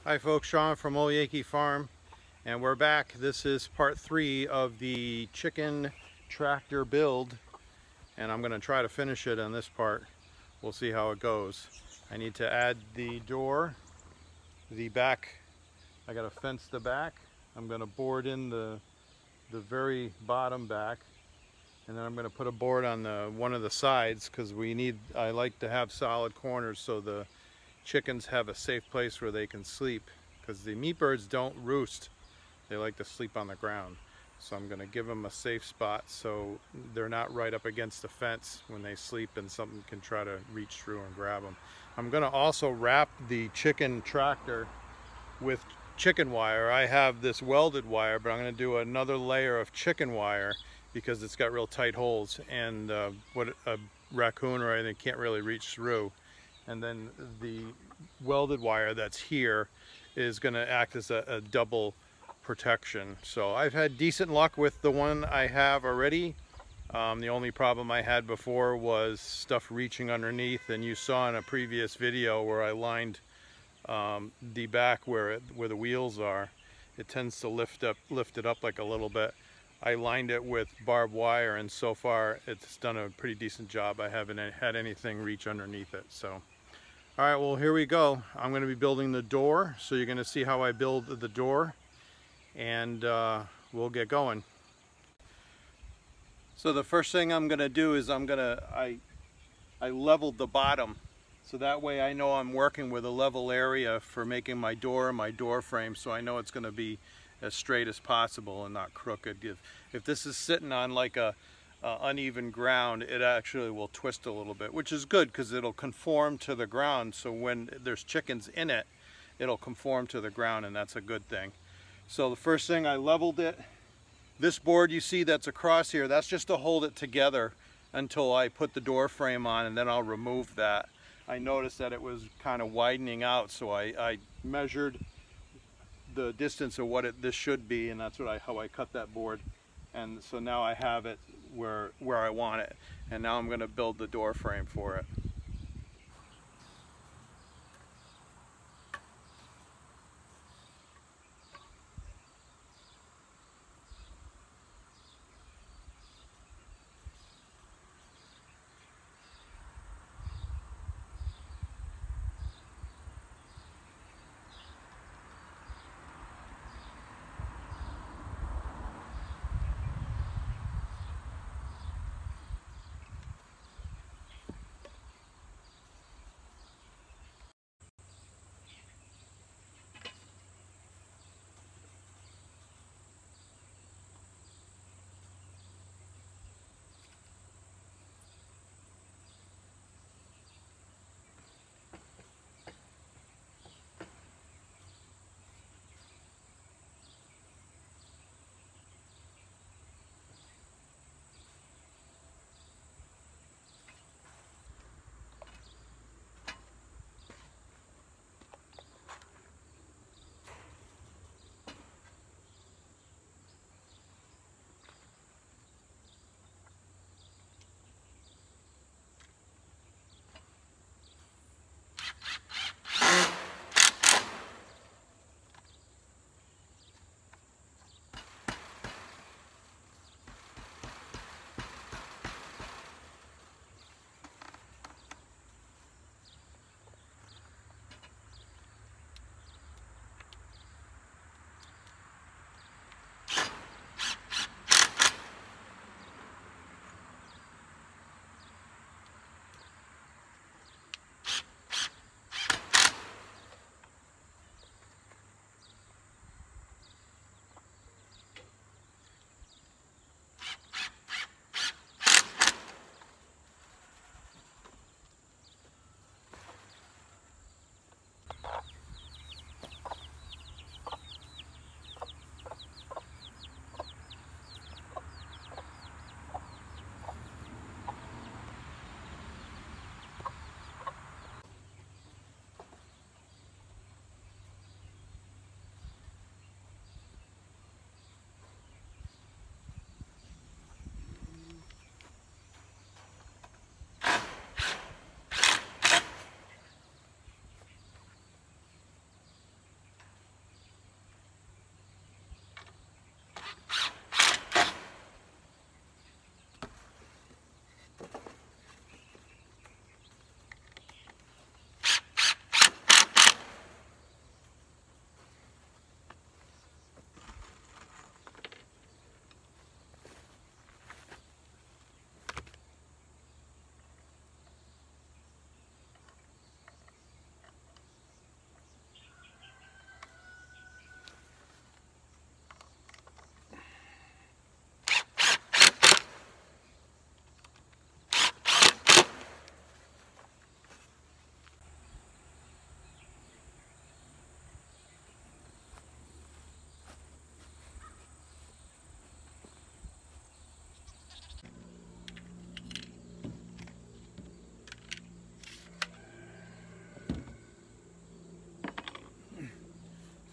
Hi folks, Sean from Old Yankee Farm, and we're back. This is part 3 of the chicken tractor build, and I'm going to try to finish it on this part. We'll see how it goes. I need to add the door, the back. I got to fence the back. I'm going to board in the very bottom back, and then I'm going to put a board on one of the sides because I like to have solid corners so the chickens have a safe place where they can sleep, because the meat birds don't roost. They like to sleep on the ground. So I'm going to give them a safe spot so they're not right up against the fence when they sleep and something can try to reach through and grab them. I'm going to also wrap the chicken tractor with chicken wire. I have this welded wire, but I'm going to do another layer of chicken wire because it's got real tight holes, and what a raccoon or anything can't really reach through. And then the welded wire that's here is going to act as a double protection. So I've had decent luck with the one I have already. The only problem I had before was stuff reaching underneath, and you saw in a previous video where I lined the back where the wheels are. It tends to lift it up like a little bit. I lined it with barbed wire, and so far it's done a pretty decent job. I haven't had anything reach underneath it. So all right, well, here we go. I'm going to be building the door, so you're going to see how I build the door, and we'll get going. So the first thing I'm going to do is I leveled the bottom, so that way I know I'm working with a level area for making my door and my door frame, so I know it's going to be as straight as possible and not crooked. If this is sitting on like a uneven ground, it actually will twist a little bit, which is good because it'll conform to the ground. So when there's chickens in it, it'll conform to the ground, and that's a good thing. So the first thing, I leveled it. This board you see that's across here, that's just to hold it together until I put the door frame on, and then I'll remove that. I noticed that it was kind of widening out, so I measured the distance of what this should be, and that's how I cut that board. And so now I have it where I want it, and now I'm going to build the door frame for it.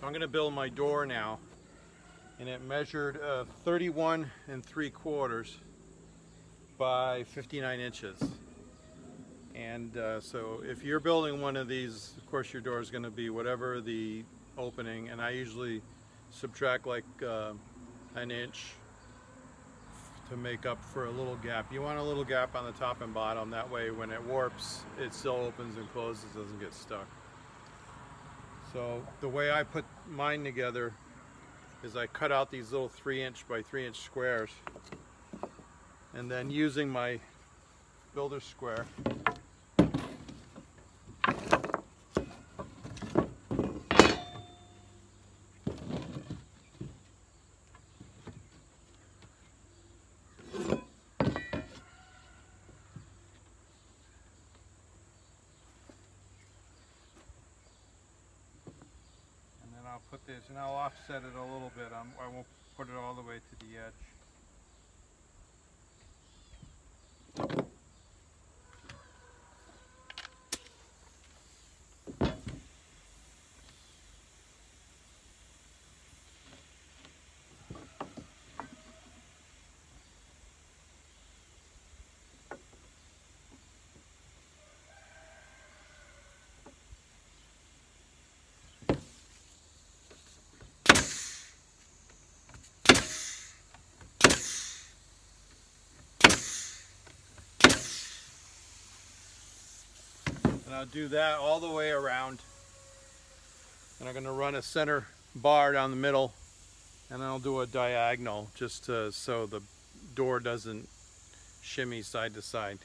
So I'm going to build my door now, and it measured 31 3/4 by 59 inches. And so if you're building one of these, of course your door is going to be whatever the opening, and I usually subtract like an inch to make up for a little gap. You want a little gap on the top and bottom, that way when it warps it still opens and closes, doesn't get stuck. So the way I put mine together is I cut out these little 3" by 3" squares, and then using my builder's square, I'll put this, and I'll offset it a little bit. I won't put it all the way to the edge. And I'll do that all the way around, and I'm going to run a center bar down the middle, and then I'll do a diagonal just so the door doesn't shimmy side to side.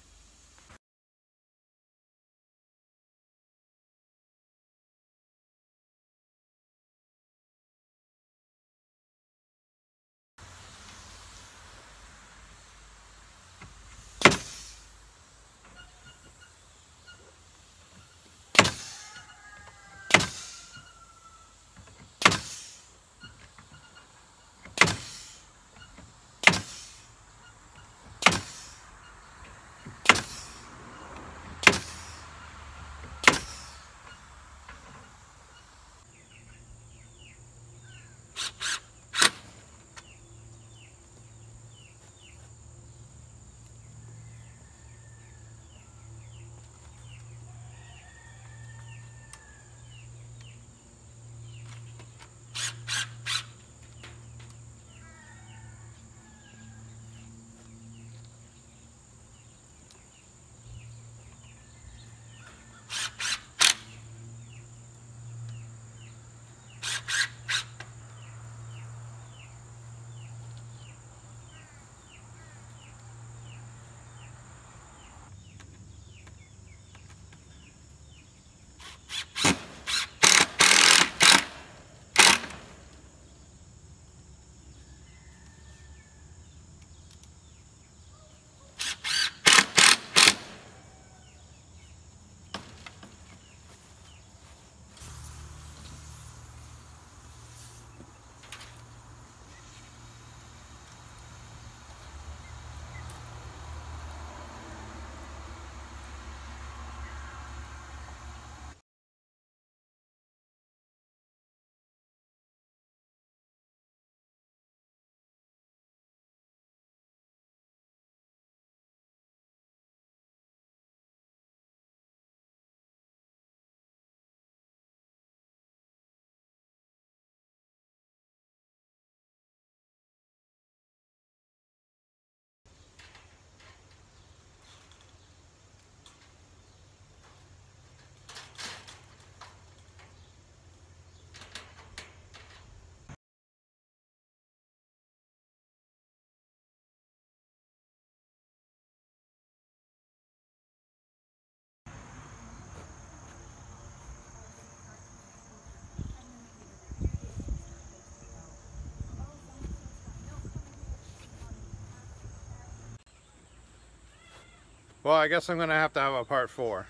Well, I guess I'm going to have a part 4,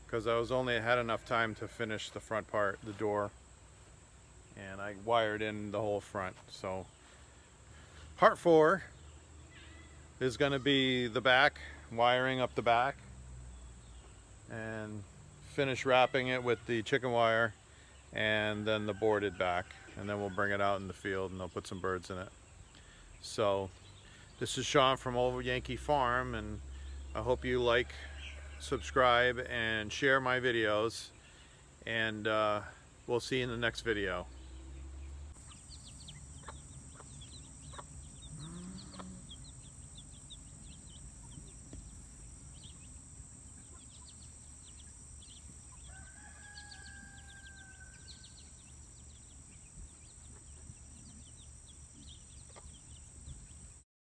because I only had enough time to finish the front part, the door, and I wired in the whole front. So part 4 is going to be the back, wiring up the back, and finish wrapping it with the chicken wire, and then the boarded back, and then we'll bring it out in the field and they'll put some birds in it. So this is Sean from Old Yankee Farm, and I hope you like, subscribe, and share my videos, and we'll see you in the next video.